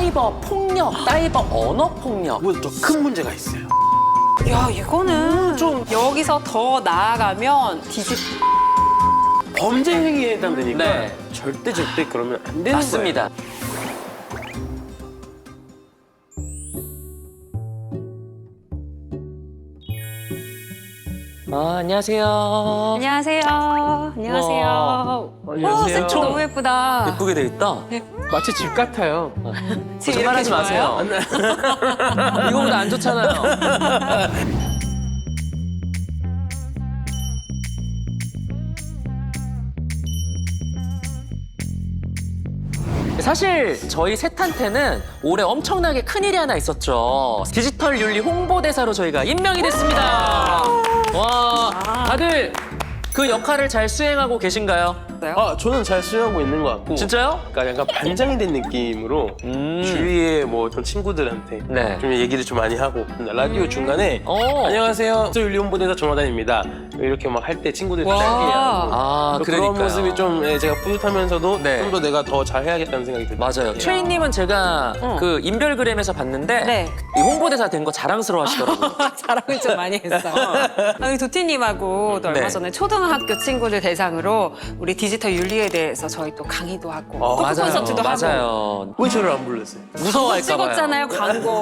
사이버 폭력, 사이버 언어 폭력. 그보다 더 큰 문제가 있어요. 야, 이거는 좀 여기서 더 나아가면 범죄 행위에 해당되니까 네. 절대 그러면 안 되는 맞습니다. 안녕하세요. 안녕하세요. 안녕하세요. 안녕하세요. 세트 너무 예쁘다. 예쁘게 돼 있다. 마치 집 같아요. 지금 거짓말하지 이렇게 마세요. 이거보다 안 좋잖아요. 사실 저희 셋한테는 올해 엄청나게 큰일이 하나 있었죠. 디지털 윤리 홍보대사로 저희가 임명이 됐습니다. 와, 다들 그 역할을 잘 수행하고 계신가요? 저는 잘 수행하고 있는 것 같고. 진짜요? 그러니까 약간 반장이 된 느낌으로 주위에 뭐 어떤 친구들한테 네. 좀 얘기를 좀 많이 하고 라디오 중간에 오. 안녕하세요. 저 윤리홍보대사 조나단입니다. 이렇게 막 할 때 친구들 와. 딸기하고 아, 그런 그러니까요. 모습이 좀 제가 뿌듯하면서도 네. 좀 더 내가 더 잘해야겠다는 생각이 듭니다. 맞아요. 최희님은 제가 그 인별그램에서 봤는데 네. 이 홍보대사 된 거 자랑스러워 하시더라고요. 자랑을 좀 많이 했어. 아니, 도티님하고 또 얼마 네. 전에 초등학교 친구들 대상으로 우리 디지털 윤리에 대해서 저희 또 강의도 하고 토크 콘서트도 하고 맞아요. 왜 저를 안 불렀어요? 무서워할까 봐요. 찍었잖아요, 광고.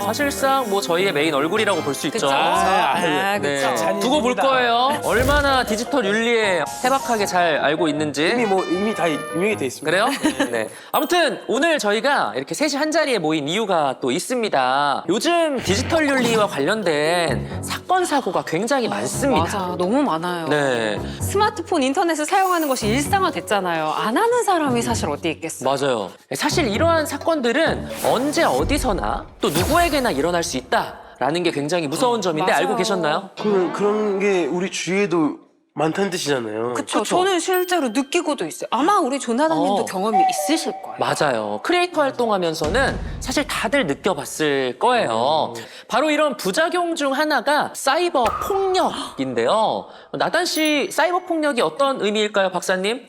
사실상 뭐 저희의 메인 얼굴이라고 볼 수 있죠. 그쵸? 아, 네. 그쵸. 두고 볼 거예요. 얼마나 디지털 윤리에 해박하게 잘 알고 있는지. 이미 다 임명이 돼 있습니다. 그래요? 네. 아무튼 오늘 저희가 이렇게 셋이 한 자리에 모인 이유가 또 있습니다. 요즘 디지털 윤리와 관련된 사건 사고가 굉장히 많습니다. 맞아, 너무 많아요. 네, 스마트폰, 인터넷을 사용하는 것이 일상화됐잖아요. 안 하는 사람이 사실 어디 있겠어요. 맞아요. 사실 이러한 사건들은 언제 어디서나 또 누구에게나 일어날 수 있다라는 게 굉장히 무서운 점인데 맞아요. 알고 계셨나요? 그런 게 우리 주위에도 많다는 뜻이잖아요. 그쵸. 저는 실제로 느끼고도 있어요. 아마 우리 조나단님도 경험이 있으실 거예요. 맞아요. 크리에이터 활동하면서는 사실 다들 느껴봤을 거예요. 바로 이런 부작용 중 하나가 사이버 폭력인데요. 나단 씨, 사이버 폭력이 어떤 의미일까요, 박사님?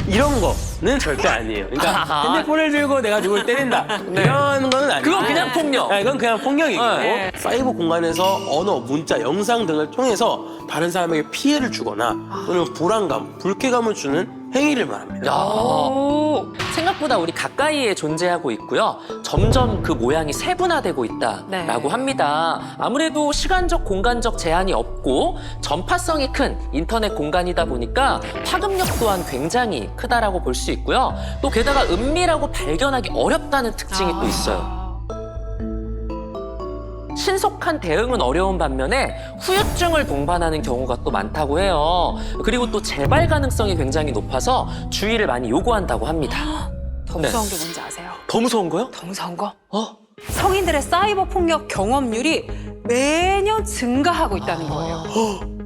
이런 거는 절대 아니에요. 그러니까 아하. 핸드폰을 들고 내가 누굴 때린다. 이런 거는 아니에요. 그건 그냥 폭력. 이건 그냥 폭력이고 네. 사이버 공간에서 언어, 문자, 영상 등을 통해서 다른 사람에게 피해를 주거나 또는 불안감, 불쾌감을 주는 행위를 말합니다. 야, 오. 생각보다 우리 가까이에 존재하고 있고요. 점점 그 모양이 세분화되고 있다라고 네. 합니다. 아무래도 시간적, 공간적 제한이 없고 전파성이 큰 인터넷 공간이다 보니까 파급력 또한 굉장히 크다라고 볼 수 있고요. 또 게다가 은밀하고 발견하기 어렵다는 특징이 또 있어요. 신속한 대응은 어려운 반면에 후유증을 동반하는 경우가 또 많다고 해요. 그리고 또 재발 가능성이 굉장히 높아서 주의를 많이 요구한다고 합니다. 더 무서운 게 뭔지 아세요? 더 무서운 거요? 더 무서운 거? 어? 성인들의 사이버 폭력 경험률이 매년 증가하고 있다는 거예요.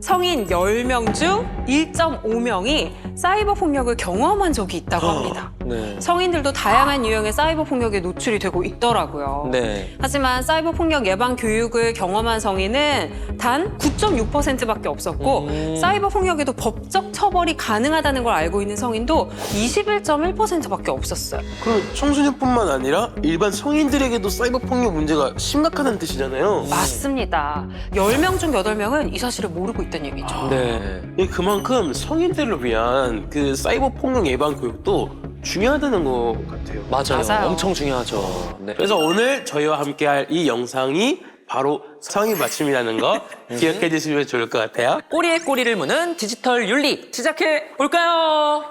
성인 10명 중 1.5명이 사이버 폭력을 경험한 적이 있다고 합니다. 네. 성인들도 다양한 유형의 사이버 폭력에 노출이 되고 있더라고요. 네. 하지만 사이버 폭력 예방 교육을 경험한 성인은 단 9.6%밖에 없었고 사이버 폭력에도 법적 처벌이 가능하다는 걸 알고 있는 성인도 21.1%밖에 없었어요. 그럼 청소년뿐만 아니라 일반 성인들에게도 사이버 폭력 문제가 심각하다는 뜻이잖아요. 맞습니다. 10명 중 8명은 이 사실을 모르고 있다는 얘기죠. 네. 그만큼 성인들을 위한 그 사이버 폭력 예방 교육도 중요하다는 것 같아요. 맞아요. 맞아요. 엄청 중요하죠. 네. 그래서 오늘 저희와 함께할 이 영상이 바로 성인 맞춤이라는 거 기억해 주시면 좋을 것 같아요. 꼬리에 꼬리를 무는 디지털 윤리 시작해 볼까요?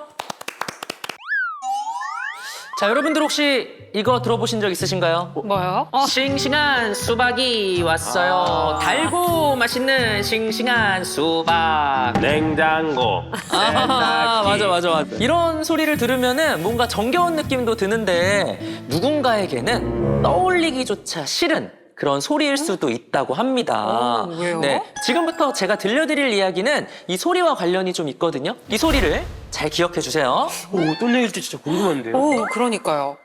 자, 여러분들 혹시 이거 들어보신 적 있으신가요? 뭐요? 싱싱한 수박이 왔어요. 달고 맛있는 싱싱한 수박. 냉장고. 맞아. 이런 소리를 들으면은 뭔가 정겨운 느낌도 드는데 누군가에게는 떠올리기조차 싫은 그런 소리일 수도 있다고 합니다. 왜요? 네, 지금부터 제가 들려드릴 이야기는 이 소리와 관련이 좀 있거든요. 이 소리를 잘 기억해 주세요. 어떤 얘기일지 진짜 궁금한데요. 오, 그러니까요.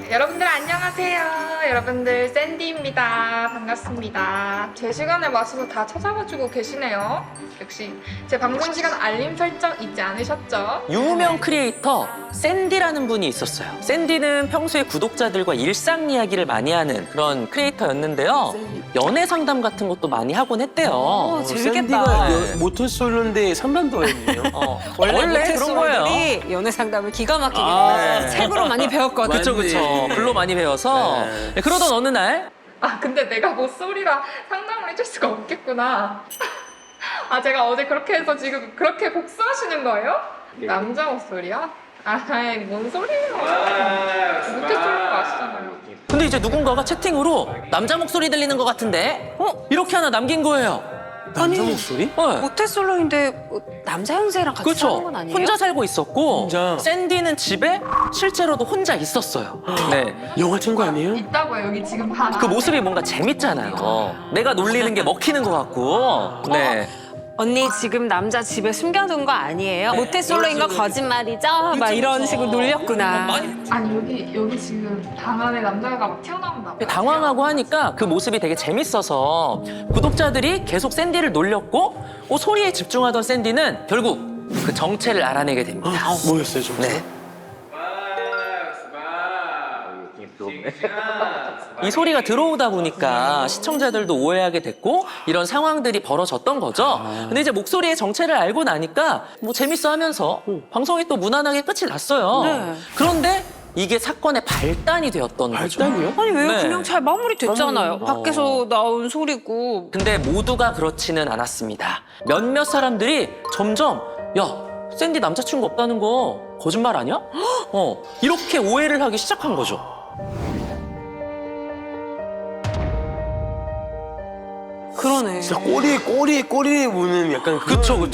여러분들 안녕하세요. 여러분들 샌디입니다. 반갑습니다. 제 시간에 맞춰서 다 찾아가지고 계시네요. 역시 제 방송 시간 알림 설정 잊지 않으셨죠? 유명 크리에이터 샌디라는 분이 있었어요. 샌디는 평소에 구독자들과 일상 이야기를 많이 하는 그런 크리에이터였는데요. 연애 상담 같은 것도 많이 하곤 했대요. 재밌겠다. 샌디가 모태솔로인데 상담도 했네요. 원래 그런 거예요. 모태솔로들이 연애 상담을 기가 막히게 아. 책으로 많이 배웠거든요. 그쵸, 그쵸. 글로 많이 배워서. 네. 그러던 어느 날, 근데 내가 모쏠이라 상담을 해줄 수가 없겠구나. 제가 어제 그렇게 해서 지금 그렇게 복수하시는 거예요? 남자 모쏠이야? 뭔 소리예요? 모태솔로 아시잖아요. 근데 이제 누군가가 채팅으로 남자 목소리 들리는 것 같은데? 이렇게 하나 남긴 거예요. 남자 목소리? 네. 모태솔로인데 남자 형제랑 같이 사는 건 그렇죠. 아니에요? 혼자 살고 있었고 혼자. 샌디는 집에 실제로도 혼자 있었어요. 네. 영화 친구 아니에요? 있다고요. 여기 지금 다 그 모습이 뭔가 재밌잖아요. 내가 놀리는 게 먹히는 것 같고. 네. 언니 지금 남자 집에 숨겨둔 거 아니에요? 모태솔로인 거 거짓말이죠? 막 이런 식으로 놀렸구나. 여기 지금 방 안에 남자가 막 튀어나온다. 당황하고 하니까 그 모습이 되게 재밌어서 구독자들이 계속 샌디를 놀렸고 소리에 집중하던 샌디는 결국 그 정체를 알아내게 됩니다. 뭐였어요, 좀? 네. 이 소리가 들어오다 보니까 시청자들도 오해하게 됐고 이런 상황들이 벌어졌던 거죠. 근데 이제 목소리의 정체를 알고 나니까 뭐 재밌어 하면서 방송이 또 무난하게 끝이 났어요. 네. 그런데 이게 사건의 발단이 되었던 거죠. 발단이요? 아니 왜요? 네. 그냥 잘 마무리됐잖아요. 마무리. 밖에서 나온 소리고. 근데 모두가 그렇지는 않았습니다. 몇몇 사람들이 점점 야, 샌디 남자친구 없다는 거 거짓말 아니야? 이렇게 오해를 하기 시작한 거죠. 그러네. 진짜 꼬리에 무는 약간 그쵸.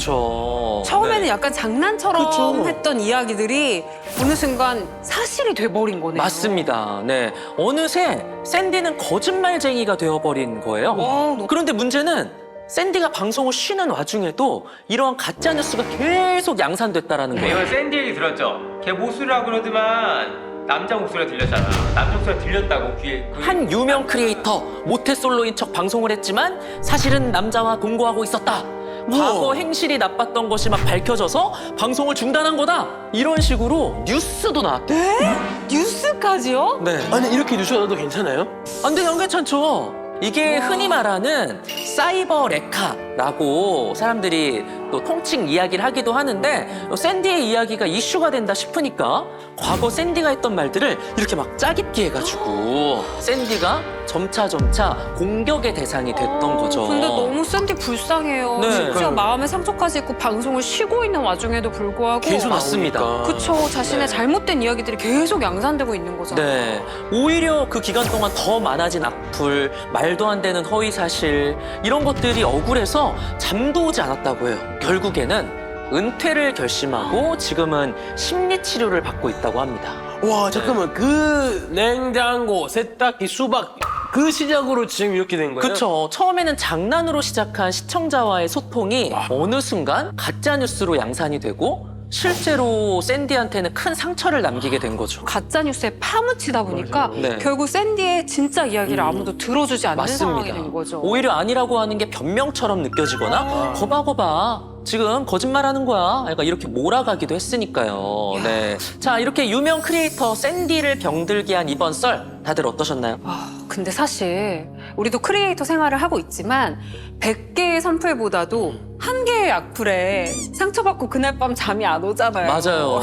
처음에는 네. 약간 장난처럼 그쵸. 했던 이야기들이 어느 순간 사실이 돼버린 거네요. 맞습니다. 네. 어느새 샌디는 거짓말쟁이가 되어버린 거예요. 너무- 그런데 문제는 샌디가 방송을 쉬는 와중에도 이러한 가짜 뉴스가 계속 양산됐다라는 거예요. 이건 샌디 얘기 들었죠? 걔 모쏠이라고 그러더만 남자 목소리가 들렸잖아. 남자 목소리가 들렸다고 귀에. 한 유명 크리에이터 모태솔로인 척 방송을 했지만 사실은 남자와 동거하고 있었다. 과거 행실이 나빴던 것이 막 밝혀져서 방송을 중단한 거다. 이런 식으로 뉴스도 나왔대요. 네? 뉴스까지요? 네. 아니, 이렇게 뉴스 나도 괜찮아요? 안 돼, 안 괜찮죠? 이게 흔히 말하는 사이버 레카라고 사람들이 또 통칭 이야기를 하기도 하는데 샌디의 이야기가 이슈가 된다 싶으니까 과거 샌디가 했던 말들을 이렇게 막 짜깁기 해가지고 샌디가 점차 공격의 대상이 됐던 거죠. 근데 너무 샌디 불쌍해요. 네. 심지어 마음에 상처까지 있고 방송을 쉬고 있는 와중에도 불구하고 계속 맞습니다. 나오니까. 그쵸. 자신의 네. 잘못된 이야기들이 계속 양산되고 있는 거잖아요. 네. 오히려 그 기간 동안 더 많아진 악플, 말도 안 되는 허위 사실 이런 것들이 억울해서 잠도 오지 않았다고 해요. 결국에는 은퇴를 결심하고 지금은 심리 치료를 받고 있다고 합니다. 와, 잠깐만. 그 냉장고, 세탁기, 수박 그 시작으로 지금 이렇게 된 거예요? 그렇죠. 처음에는 장난으로 시작한 시청자와의 소통이 어느 순간 가짜 뉴스로 양산이 되고 실제로 샌디한테는 큰 상처를 남기게 된 거죠. 가짜 뉴스에 파묻히다 보니까 네. 결국 샌디의 진짜 이야기를 아무도 들어주지 않는 상황이 된 거죠. 오히려 아니라고 하는 게 변명처럼 느껴지거나 거봐 지금 거짓말하는 거야. 약간 이렇게 몰아가기도 했으니까요. 네. 자, 이렇게 유명 크리에이터 샌디를 병들게 한 이번 썰 다들 어떠셨나요? 근데 사실 우리도 크리에이터 생활을 하고 있지만 100개의 선플보다도 한 개의 악플에 상처받고 그날 밤 잠이 안 오잖아요.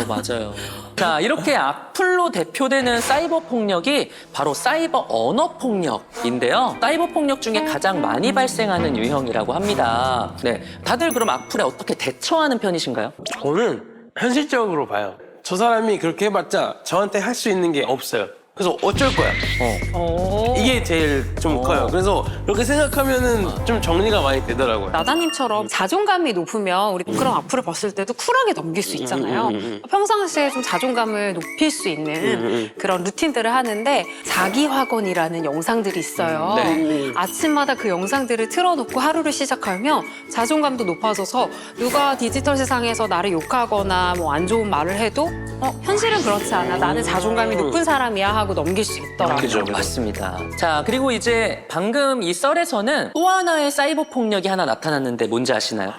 맞아요. 자, 이렇게 악플로 대표되는 사이버 폭력이 바로 사이버 언어 폭력인데요. 사이버 폭력 중에 가장 많이 발생하는 유형이라고 합니다. 네, 다들 그럼 악플에 어떻게 대처하는 편이신가요? 저는 현실적으로 봐요. 저 사람이 그렇게 해봤자 저한테 할 수 있는 게 없어요. 그래서 어쩔 거야. 이게 제일 좀 커요. 그래서 그렇게 생각하면은 좀 정리가 많이 되더라고요. 나다님처럼 자존감이 높으면 우리 그런 악플을 봤을 때도 쿨하게 넘길 수 있잖아요. 평상시에 좀 자존감을 높일 수 있는 그런 루틴들을 하는데 자기확언이라는 영상들이 있어요. 네. 아침마다 그 영상들을 틀어놓고 하루를 시작하면 자존감도 높아져서 누가 디지털 세상에서 나를 욕하거나 뭐 안 좋은 말을 해도 현실은 그렇지 않아. 나는 자존감이 높은 사람이야 인정하고 넘길 수 있더라고요. 그죠. 맞습니다. 자, 그리고 이제 방금 이 썰에서는 또 하나의 사이버 폭력이 하나 나타났는데 뭔지 아시나요?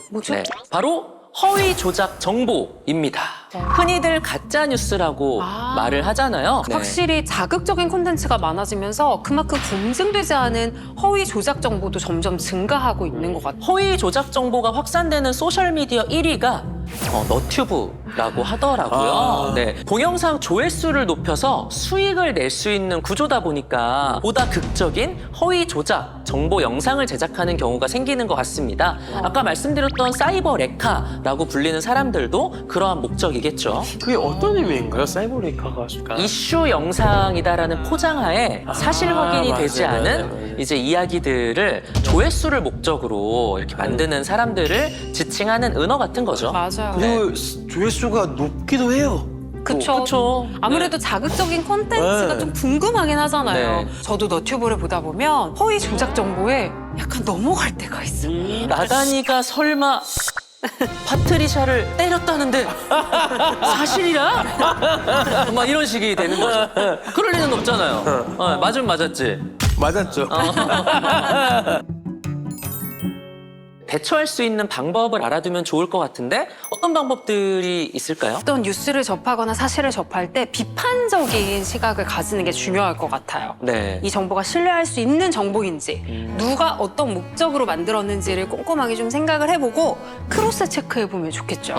뭐죠? 네, 바로 허위 조작 정보입니다. 흔히들 가짜 뉴스라고 아. 말을 하잖아요. 네. 확실히 자극적인 콘텐츠가 많아지면서 그만큼 검증되지 않은 허위 조작 정보도 점점 증가하고 있는 것 같아요. 허위 조작 정보가 확산되는 소셜미디어 1위가 너튜브라고 하더라고요. 아. 네, 동영상 조회수를 높여서 수익을 낼 수 있는 구조다 보니까 보다 극적인 허위 조작 정보 영상을 제작하는 경우가 생기는 것 같습니다. 아까 말씀드렸던 사이버 레카라고 불리는 사람들도 그러한 목적이겠죠. 그게 어떤 의미인가요? 사이버 레카가? 이슈 영상이다라는 포장하에 사실 확인이 맞아요, 되지 않은 맞아요. 이제 이야기들을 조회수를 목적으로 이렇게 만드는 사람들을 지칭하는 은어 같은 거죠. 맞아요. 그리고 조회수가 높기도 해요. 그쵸. 그렇죠. 아무래도 자극적인 콘텐츠가 네. 좀 궁금하긴 하잖아요. 네. 저도 너튜브를 보다 보면 허위 조작 정보에 약간 넘어갈 때가 있어요. 나단이가 설마 파트리샤를 때렸다는데 사실이야? 막 이런 식이 되는 거죠. 그럴 리는 없잖아요. 맞으면 맞았지. 맞았죠. 대처할 수 있는 방법을 알아두면 좋을 것 같은데 어떤 방법들이 있을까요? 어떤 뉴스를 접하거나 사실을 접할 때 비판적인 시각을 가지는 게 중요할 것 같아요. 네. 이 정보가 신뢰할 수 있는 정보인지 누가 어떤 목적으로 만들었는지를 꼼꼼하게 좀 생각을 해보고 크로스 체크해보면 좋겠죠.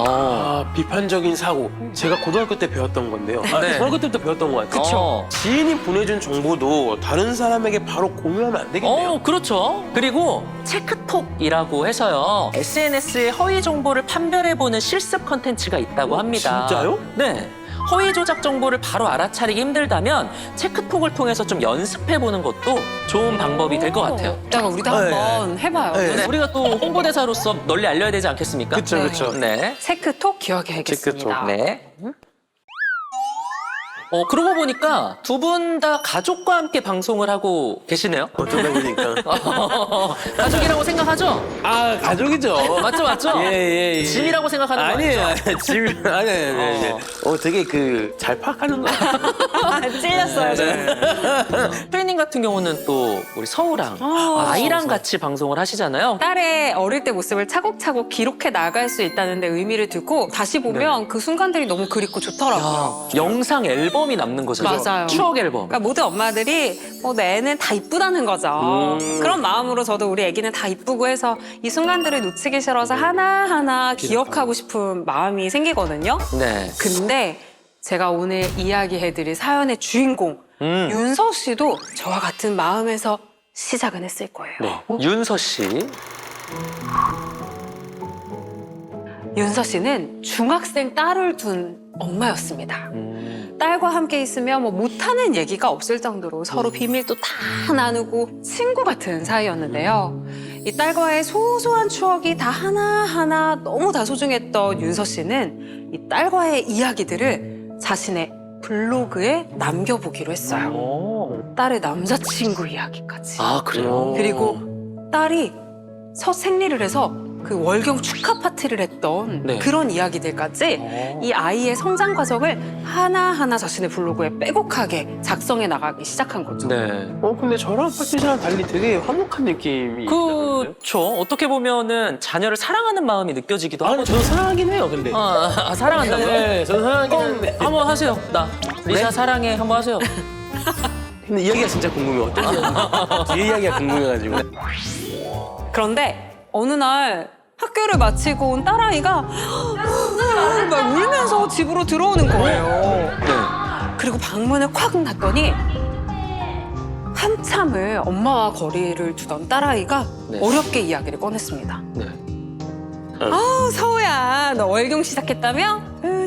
비판적인 사고. 제가 고등학교 때 배웠던 건데요. 네. 중학교 때부터 배웠던 것 같아요. 그쵸. 지인이 보내준 정보도 다른 사람에게 바로 공유하면 안 되겠네요. 그렇죠. 그리고 체크톡이라고 해서요. SNS에 허위 정보를 판별해보는 실습 컨텐츠가 있다고 합니다. 진짜요? 네. 허위 조작 정보를 바로 알아차리기 힘들다면 체크톡을 통해서 좀 연습해보는 것도 좋은 방법이 될 것 같아요. 이따가 우리도 한번 해봐요. 네. 네, 우리가 또 홍보대사로서 널리 알려야 되지 않겠습니까? 그쵸, 그쵸. 네. 체크톡 기억해야겠습니다. 체크톡. 네. 그러고 보니까 두 분 다 가족과 함께 방송을 하고 계시네요. 어쩌다 보니까. 가족이라고 생각하죠? 아, 가족이죠. 맞죠? 예. 짐이라고 생각하는 거 아니에요. 아니죠? 짐. 아니에요. 되게 잘 파악하는 거 같아요. 찔렸어요. 트레이닝 같은 경우는 또 우리 서우랑 아이랑 같이 방송을 하시잖아요. 딸의 어릴 때 모습을 차곡차곡 기록해 나갈 수 있다는 데 의미를 두고 다시 보면 그 순간들이 너무 그립고 좋더라고요. 영상 앨범이 남는 거죠. 맞아요. 추억 앨범. 그러니까 모든 엄마들이 내 애는 다 이쁘다는 거죠. 그런 마음으로 저도 우리 애기는 다 이쁘고 해서 이 순간들을 놓치기 싫어서 하나하나 기억하고 싶은 마음이 생기거든요. 네. 근데 제가 오늘 이야기해드릴 사연의 주인공 윤서 씨도 저와 같은 마음에서 시작은 했을 거예요. 네. 윤서 씨. 윤서 씨는 중학생 딸을 둔 엄마였습니다. 딸과 함께 있으면 못하는 얘기가 없을 정도로 서로 비밀도 다 나누고 친구 같은 사이였는데요. 이 딸과의 소소한 추억이 다 하나하나 너무 다 소중했던 윤서 씨는 이 딸과의 이야기들을 자신의 블로그에 남겨보기로 했어요. 딸의 남자친구 이야기까지. 아, 그래요? 그리고 딸이 첫 생리를 해서 그 월경 축하 파티를 했던 네. 그런 이야기들까지 이 아이의 성장 과정을 하나하나 자신의 블로그에 빼곡하게 작성해 나가기 시작한 거죠. 네. 근데 저랑 파티샤랑 달리 되게 화목한 느낌이. 그렇죠. 어떻게 보면은 자녀를 사랑하는 마음이 느껴지기도 하고. 저는 사랑하긴 해요, 근데. 사랑한다고요? 네, 저는 사랑하긴 그럼 하는데. 한번 하세요. 리사 네? 사랑해 한번 하세요. 근데 이야기가 진짜 궁금해요. 어떤 이야기? 뒤에 이야기가 궁금해가지고. 그런데 어느 날 학교를 마치고 온 딸아이가 막 울면서 집으로 들어오는 거예요. 네. 그리고 방문을 콱 닫더니 한참을 엄마와 거리를 두던 딸아이가 네. 어렵게 이야기를 꺼냈습니다. 네. 서우야, 너 월경 시작했다며?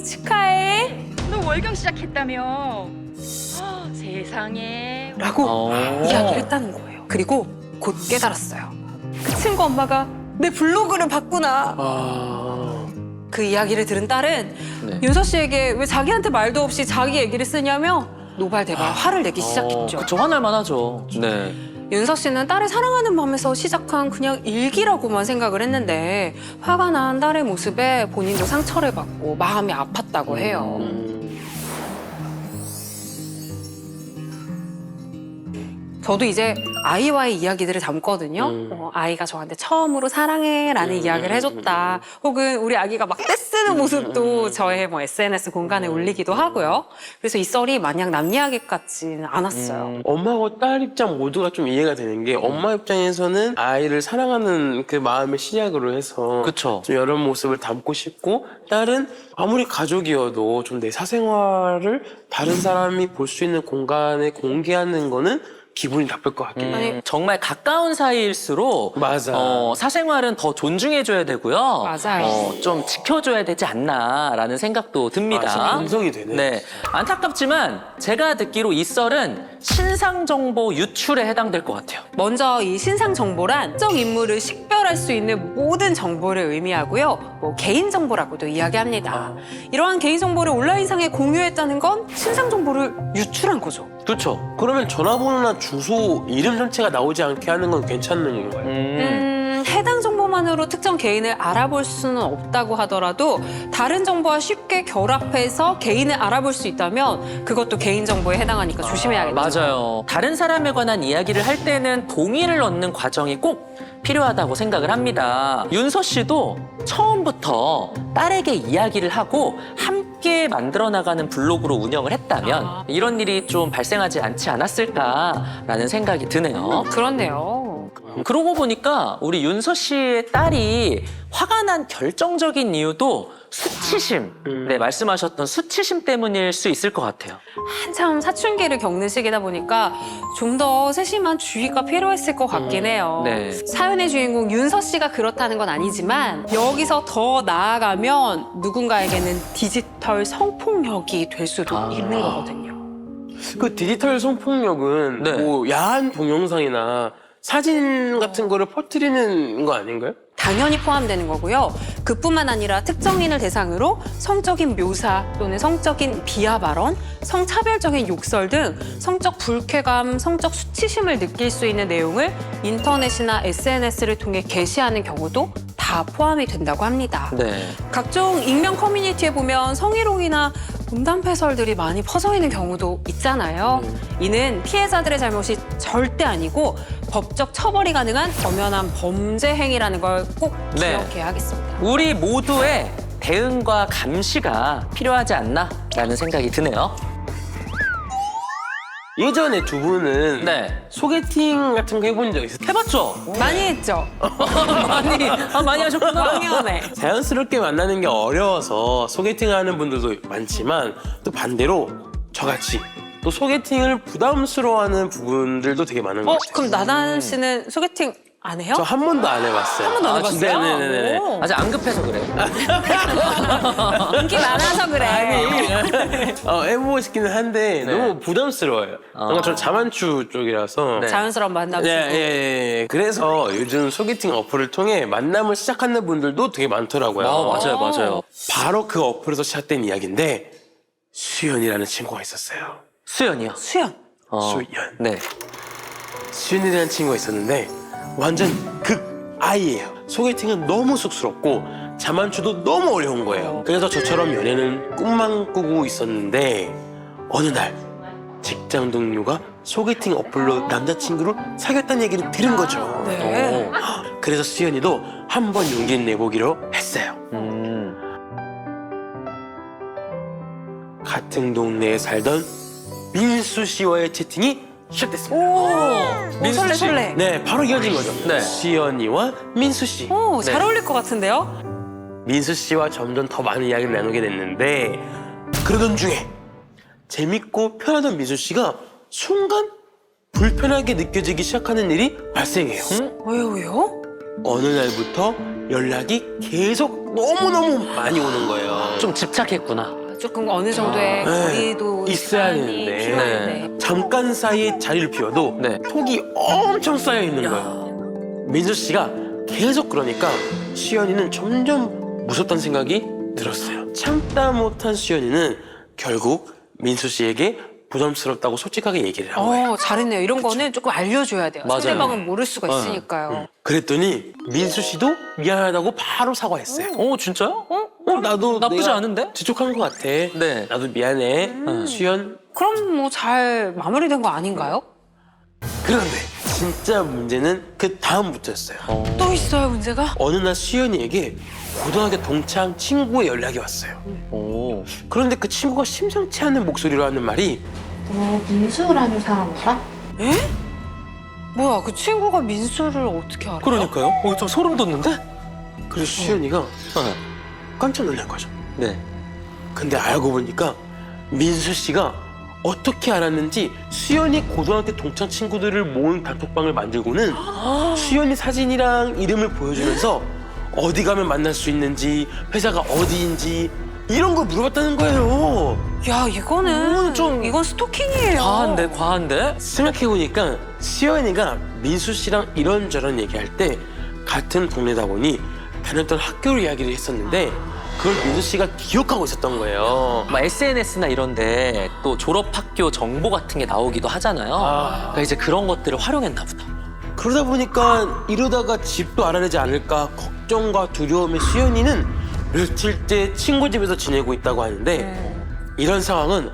축하해. 너 월경 시작했다며? 세상에. 라고 이야기를 했다는 거예요. 그리고 곧 깨달았어요. 그 친구 엄마가 내 블로그를 봤구나. 그 이야기를 들은 딸은 네. 윤서 씨에게 왜 자기한테 말도 없이 자기 얘기를 쓰냐며 노발대발 화를 내기 시작했죠. 그쵸, 화날 만하죠. 네. 윤서 씨는 딸을 사랑하는 마음에서 시작한 그냥 일기라고만 생각을 했는데 화가 난 딸의 모습에 본인도 상처를 받고 마음이 아팠다고 해요. 저도 이제 아이와의 이야기들을 담거든요. 아이가 저한테 처음으로 사랑해라는 이야기를 해줬다. 혹은 우리 아기가 막 떼쓰는 모습도 저의 뭐 SNS 공간에 올리기도 하고요. 그래서 이 썰이 마냥 남 이야기 같지는 않았어요. 엄마하고 딸 입장 모두가 좀 이해가 되는 게 엄마 입장에서는 아이를 사랑하는 그 마음의 시작으로 해서 그쵸. 좀 이런 모습을 담고 싶고 딸은 아무리 가족이어도 좀 내 사생활을 다른 사람이 볼 수 있는 공간에 공개하는 거는 기분이 나쁠 것 같긴 해. 정말 가까운 사이일수록 맞아. 사생활은 더 존중해줘야 되고요. 맞아요. 좀 지켜줘야 되지 않나라는 생각도 듭니다. 진짜 감성이 되네. 네, 안타깝지만 제가 듣기로 이 썰은 신상 정보 유출에 해당될 것 같아요. 먼저 이 신상 정보란 특정 인물을 식별할 수 있는 모든 정보를 의미하고요. 뭐 개인 정보라고도 이야기합니다. 이러한 개인 정보를 온라인상에 공유했다는 건 신상 정보를 유출한 거죠. 그렇죠. 그러면 전화번호나 주소, 이름 전체가 나오지 않게 하는 건 괜찮은 건가요? 해당 정보만으로 특정 개인을 알아볼 수는 없다고 하더라도 다른 정보와 쉽게 결합해서 개인을 알아볼 수 있다면 그것도 개인 정보에 해당하니까 조심해야겠죠. 맞아요. 다른 사람에 관한 이야기를 할 때는 동의를 얻는 과정이 꼭 필요하다고 생각을 합니다. 윤서 씨도 처음부터 딸에게 이야기를 하고 함께 만들어 나가는 블로그로 운영을 했다면 이런 일이 좀 발생하지 않지 않았을까라는 생각이 드네요. 그렇네요. 그러고 보니까 우리 윤서 씨의 딸이 화가 난 결정적인 이유도 수치심, 네, 말씀하셨던 수치심 때문일 수 있을 것 같아요. 한참 사춘기를 겪는 시기다 보니까 좀 더 세심한 주의가 필요했을 것 같긴 해요. 네. 사연의 주인공 윤서 씨가 그렇다는 건 아니지만 여기서 더 나아가면 누군가에게는 디지털 성폭력이 될 수도 있는 거거든요. 그 디지털 성폭력은 네. 뭐 야한 동영상이나 사진 같은 거를 퍼뜨리는 거 아닌가요? 당연히 포함되는 거고요. 그뿐만 아니라 특정인을 대상으로 성적인 묘사 또는 성적인 비하 발언, 성차별적인 욕설 등 성적 불쾌감, 성적 수치심을 느낄 수 있는 내용을 인터넷이나 SNS를 통해 게시하는 경우도 다 포함이 된다고 합니다. 네. 각종 익명 커뮤니티에 보면 성희롱이나 음담패설들이 많이 퍼져 있는 경우도 있잖아요. 이는 피해자들의 잘못이 절대 아니고 법적 처벌이 가능한 엄연한 범죄 행위라는 걸 꼭 네. 기억해야 하겠습니다. 우리 모두의 대응과 감시가 필요하지 않나라는 생각이 드네요. 예전에 두 분은 네. 소개팅 같은 거 해본 적 있어요? 해봤죠? 많이 했죠? 많이 하셨구나. 당연해. 자연스럽게 만나는 게 어려워서 소개팅하는 분들도 많지만 또 반대로 저같이 또 소개팅을 부담스러워하는 부분들도 되게 많은 것 같아요. 그럼 나단 씨는 소개팅 안 해요? 저 한 번도 안 해봤어요. 한 번도 안 해봤어요? 네네네. 오. 아직 안 급해서 그래. 인기 많아서 그래. 해보고 싶기는 한데 네. 너무 부담스러워요. 뭔가 저 자만추 쪽이라서. 네. 자연스러운 만남 예, 주고. 예, 예. 그래서 요즘 소개팅 어플을 통해 만남을 시작하는 분들도 되게 많더라고요. 맞아요, 맞아요. 바로 그 어플에서 시작된 이야기인데 수연이라는 친구가 있었어요. 수연이요. 수연. 수연. 네. 수연이라는 친구가 있었는데 완전 극 아이예요. 소개팅은 너무 쑥스럽고 자만추도 너무 어려운 거예요. 그래서 저처럼 연애는 꿈만 꾸고 있었는데 어느 날 직장 동료가 소개팅 어플로 남자친구를 사귀었다는 얘기를 들은 거죠. 네. 그래서 수연이도 한번 용기를 내보기로 했어요. 같은 동네에 살던 민수 씨와의 채팅이 시작됐습니다. 민수 설레, 씨. 설레. 네, 바로 이어진 거죠. 네. 수연이와 민수 씨. 오, 잘 네. 어울릴 것 같은데요? 민수 씨와 점점 더 많은 이야기를 나누게 됐는데 그러던 중에 재밌고 편하던 민수 씨가 순간 불편하게 느껴지기 시작하는 일이 발생해요. 왜요? 어느 날부터 연락이 계속 너무너무 많이 오는 거예요. 좀 집착했구나. 조금 어느 정도의 네. 거리도 있어야 시간이 되는데 필요한데. 잠깐 사이에 자리를 비워도 네. 톡이 엄청 쌓여 있는 거예요. 민수 씨가 계속 그러니까 수연이는 점점 무섭다는 생각이 들었어요. 참다 못한 수연이는 결국 민수 씨에게 부담스럽다고 솔직하게 얘기를 한 거예요. 잘했네요. 이런 거는 조금 알려줘야 돼요. 맞아요. 상대방은 모를 수가 있으니까요. 그랬더니 민수 씨도 미안하다고 바로 사과했어요. 오, 진짜요? 나도 나쁘지 내가 않은데? 지촉한 것 같아. 네. 나도 미안해. 수연. 그럼 뭐 잘 마무리된 거 아닌가요? 그런데 진짜 문제는 그 다음부터였어요. 또 있어요, 문제가? 어느 날 수연이에게 고등학교 동창 친구의 연락이 왔어요. 오. 그런데 그 친구가 심상치 않은 목소리로 하는 말이 너 민수라는 사람 알아? 뭐야, 그 친구가 민수를 어떻게 알아? 그러니까요. 저 소름 돋는데? 그래서 수연이가 깜짝 놀란 거죠. 네. 근데 알고 보니까 민수 씨가 어떻게 알았는지 수연이 고등학교 동창 친구들을 모은 단톡방을 만들고는 수연이 사진이랑 이름을 보여주면서 어디 가면 만날 수 있는지, 회사가 어디인지 이런 걸 물어봤다는 거예요. 야, 이거는 이건 스토킹이에요. 과한데? 생각해보니까 수연이가 민수 씨랑 이런저런 얘기할 때 같은 동네다 보니 다녔던 학교를 이야기를 했었는데 그걸 민수 씨가 기억하고 있었던 거예요. 막 SNS나 이런데 또 졸업학교 정보 같은 게 나오기도 하잖아요. 그러니까 이제 그런 것들을 활용했나 보다. 그러다 보니까 이러다가 집도 알아내지 않을까 걱정과 두려움의 수연이는 며칠째 친구 집에서 지내고 있다고 하는데 이런 상황은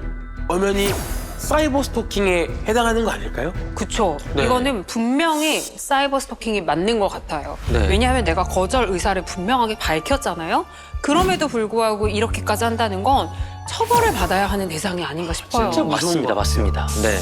엄연히 사이버 스토킹에 해당하는 거 아닐까요? 그쵸. 네. 이거는 분명히 사이버 스토킹이 맞는 것 같아요. 네. 왜냐하면 내가 거절 의사를 분명하게 밝혔잖아요. 그럼에도 불구하고 이렇게까지 한다는 건 처벌을 받아야 하는 대상이 아닌가 싶어요. 진짜 무서운 것 맞습니다. 네.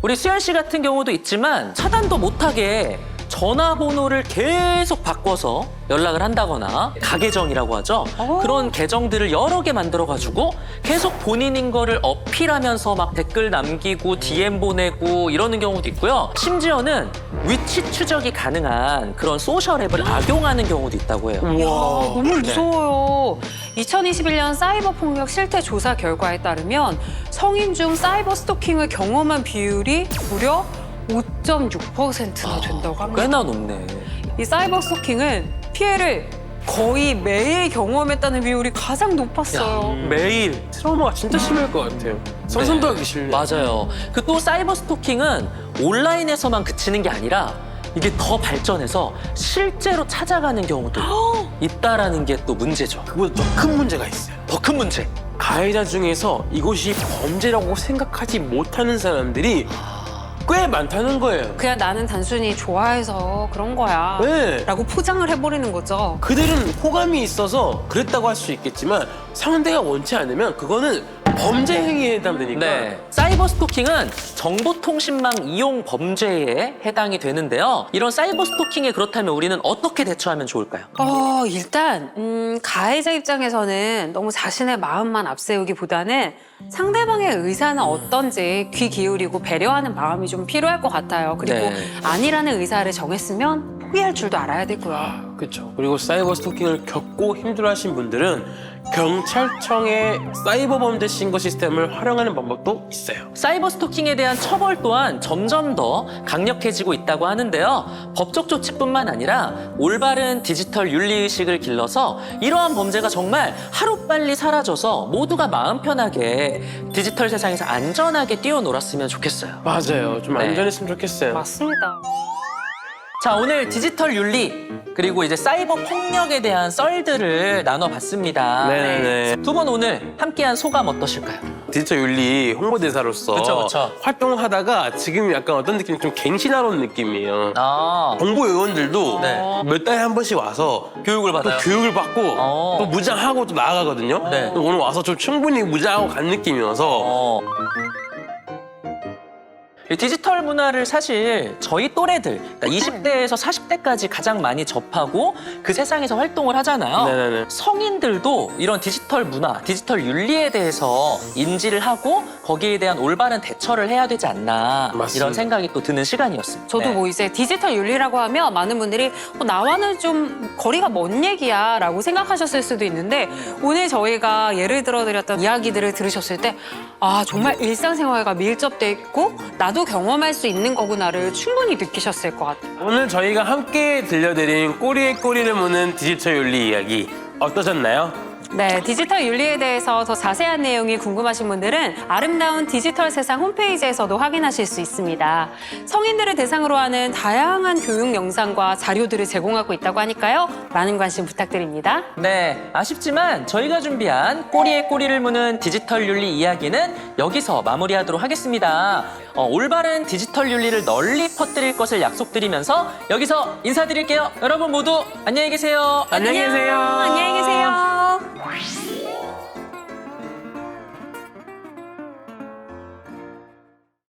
우리 수연 씨 같은 경우도 있지만 차단도 못하게 전화번호를 계속 바꿔서 연락을 한다거나 가계정이라고 하죠. 그런 계정들을 여러 개 만들어가지고 계속 본인인 거를 어필하면서 막 댓글 남기고 DM 보내고 이러는 경우도 있고요. 심지어는 위치 추적이 가능한 그런 소셜 앱을 악용하는 경우도 있다고 해요. 너무 무서워요. 2021년 사이버 폭력 실태 조사 결과에 따르면 성인 중 사이버 스토킹을 경험한 비율이 무려 5.6%나 된다고 합니다. 꽤나 높네. 이 사이버 스토킹은 피해를 거의 매일 경험했다는 비율이 가장 높았어요. 매일. 트라우마가 진짜 심할 것 같아요. 상상도 하기 싫네요. 맞아요. 그 또 사이버 스토킹은 온라인에서만 그치는 게 아니라 이게 더 발전해서 실제로 찾아가는 경우도 있다라는 게 또 문제죠. 그보다 더 큰 문제가 있어요. 더 큰 문제. 가해자 중에서 이것이 범죄라고 생각하지 못하는 사람들이 꽤 많다는 거예요. 그냥 나는 단순히 좋아해서 그런 거야. 네. 라고 포장을 해버리는 거죠. 그들은 호감이 있어서 그랬다고 할 수 있겠지만 상대가 원치 않으면 그거는 범죄 행위에 해당되니까 네. 사이버 스토킹은 정보통신망 이용 범죄에 해당이 되는데요. 이런 사이버 스토킹에 그렇다면 우리는 어떻게 대처하면 좋을까요? 일단 가해자 입장에서는 너무 자신의 마음만 앞세우기보다는 상대방의 의사는 어떤지 귀 기울이고 배려하는 마음이 좀 필요할 것 같아요. 그리고 네. 아니라는 의사를 정했으면 포기할 줄도 알아야 되고요. 그렇죠. 그리고 사이버 스토킹을 겪고 힘들어하신 분들은 경찰청의 사이버 범죄 신고 시스템을 활용하는 방법도 있어요. 사이버 스토킹에 대한 처벌 또한 점점 더 강력해지고 있다고 하는데요. 법적 조치뿐만 아니라 올바른 디지털 윤리의식을 길러서 이러한 범죄가 정말 하루빨리 사라져서 모두가 마음 편하게 디지털 세상에서 안전하게 뛰어놀았으면 좋겠어요. 맞아요. 좀 네. 안전했으면 좋겠어요. 맞습니다. 자, 오늘 디지털 윤리 그리고 이제 사이버 폭력에 대한 썰들을 나눠봤습니다. 네네. 두 분 오늘 함께한 소감 어떠실까요? 디지털 윤리 홍보대사로서 그쵸. 활동하다가 지금 약간 어떤 느낌이 좀 갱신하러 온 느낌이에요. 아, 정보 요원들도 네. 몇 달에 한 번씩 와서 교육을 또 받아요. 교육을 받고 또 무장하고 또 나아가거든요. 네. 오늘 와서 좀 충분히 무장하고 간 느낌이어서 이 디지털 문화를 사실 저희 또래들, 그러니까 20대에서 40대까지 가장 많이 접하고 그 세상에서 활동을 하잖아요. 네네네. 성인들도 이런 디지털 문화, 디지털 윤리에 대해서 인지를 하고 거기에 대한 올바른 대처를 해야 되지 않나 맞습니다. 이런 생각이 또 드는 시간이었습니다. 저도 네. 뭐 이제 디지털 윤리라고 하면 많은 분들이 나와는 좀 거리가 먼 얘기야 라고 생각하셨을 수도 있는데 오늘 저희가 예를 들어드렸던 이야기들을 들으셨을 때 아 정말 일상생활과 밀접돼 있고 나도 경험할 수 있는 거구나를 충분히 느끼셨을 것 같아요. 오늘 저희가 함께 들려드린 꼬리에 꼬리를 무는 디지털 윤리 이야기 어떠셨나요? 네, 디지털 윤리에 대해서 더 자세한 내용이 궁금하신 분들은 아름다운 디지털 세상 홈페이지에서도 확인하실 수 있습니다. 성인들을 대상으로 하는 다양한 교육 영상과 자료들을 제공하고 있다고 하니까요. 많은 관심 부탁드립니다. 네, 아쉽지만 저희가 준비한 꼬리에 꼬리를 무는 디지털 윤리 이야기는 여기서 마무리하도록 하겠습니다. 올바른 디지털 윤리를 널리 퍼뜨릴 것을 약속드리면서 여기서 인사드릴게요. 여러분 모두 안녕히 계세요. 안녕히 계세요. 안녕히 계세요.